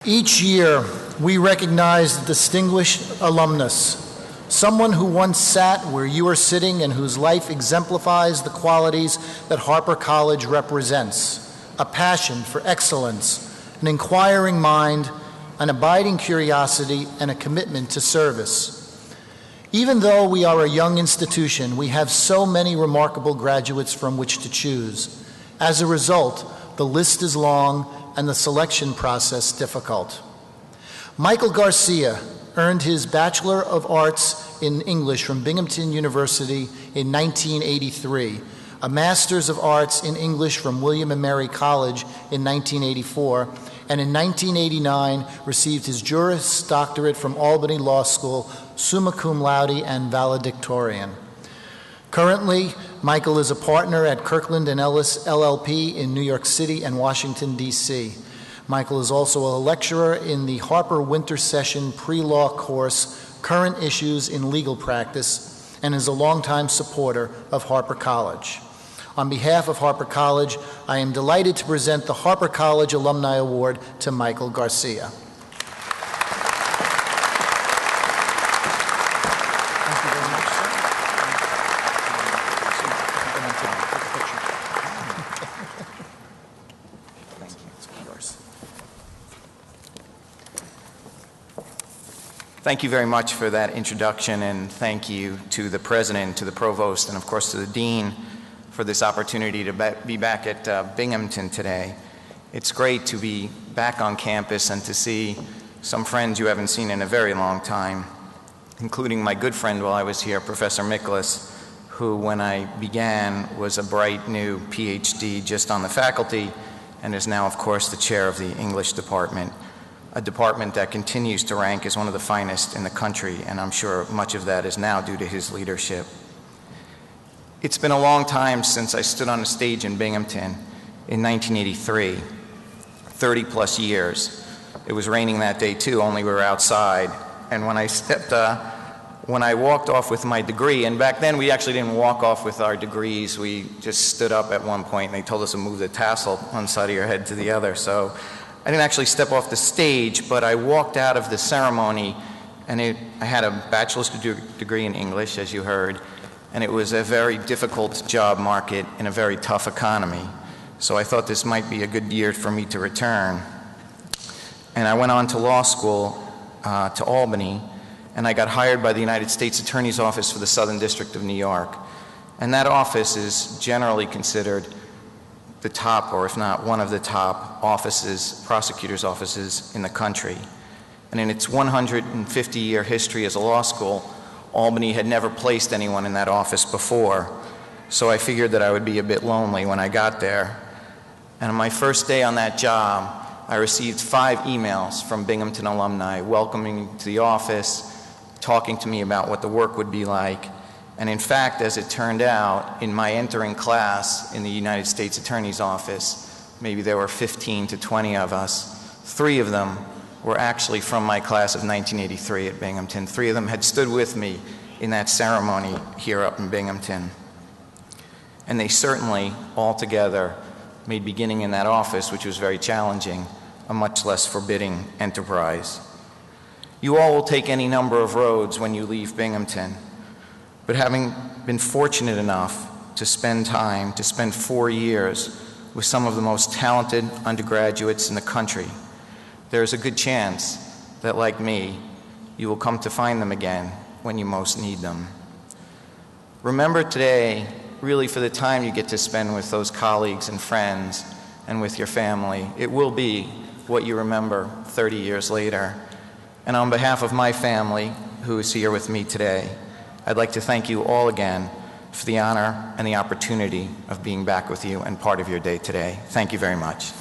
Each year, we recognize the distinguished alumnus, someone who once sat where you are sitting and whose life exemplifies the qualities that Harpur College represents: a passion for excellence, an inquiring mind, an abiding curiosity, and a commitment to service. Even though we are a young institution, we have so many remarkable graduates from which to choose. As a result, the list is long and the selection process difficult. Michael Garcia earned his Bachelor of Arts in English from Binghamton University in 1983, a Master's of Arts in English from William and Mary College in 1984, and in 1989 received his Juris Doctorate from Albany Law School, summa cum laude and valedictorian. Currently, Michael is a partner at Kirkland Ellis LLP in New York City and Washington, D.C. Michael is also a lecturer in the Harpur Winter Session Pre-Law course, Current Issues in Legal Practice, and is a longtime supporter of Harpur College. On behalf of Harpur College, I am delighted to present the Harpur College Alumni Award to Michael Garcia. Thank you very much for that introduction, and thank you to the president, to the provost, and of course to the dean for this opportunity to be back at Binghamton today. It's great to be back on campus and to see some friends you haven't seen in a very long time, including my good friend while I was here, Professor Miklas, who when I began was a bright new PhD just on the faculty and is now of course the chair of the English department, a department that continues to rank as one of the finest in the country, and I'm sure much of that is now due to his leadership. It's been a long time since I stood on a stage in Binghamton in 1983, 30 plus years. It was raining that day too, only we were outside. And when I walked off with my degree, and back then we actually didn't walk off with our degrees, we just stood up at one point and they told us to move the tassel one side of your head to the other. So I didn't actually step off the stage, but I walked out of the ceremony and I had a bachelor's degree in English, as you heard, and it was a very difficult job market in a very tough economy. So I thought this might be a good year for me to return. And I went on to law school to Albany, and I got hired by the United States Attorney's Office for the Southern District of New York. And that office is generally considered the top, or if not one of the top offices, prosecutors' offices in the country. And in its 150-year history as a law school, Albany had never placed anyone in that office before, so I figured that I would be a bit lonely when I got there. And on my first day on that job, I received 5 emails from Binghamton alumni welcoming me to the office, talking to me about what the work would be like. And in fact, as it turned out, in my entering class in the United States Attorney's Office, maybe there were 15 to 20 of us, 3 of them were actually from my class of 1983 at Binghamton. 3 of them had stood with me in that ceremony here up in Binghamton. And they certainly, all together, made beginning in that office, which was very challenging, a much less forbidding enterprise. You all will take any number of roads when you leave Binghamton, but having been fortunate enough to spend 4 years with some of the most talented undergraduates in the country, there's a good chance that, like me, you will come to find them again when you most need them. Remember today, really, for the time you get to spend with those colleagues and friends and with your family. It will be what you remember 30 years later. And on behalf of my family, who is here with me today, I'd like to thank you all again for the honor and the opportunity of being back with you and part of your day today. Thank you very much.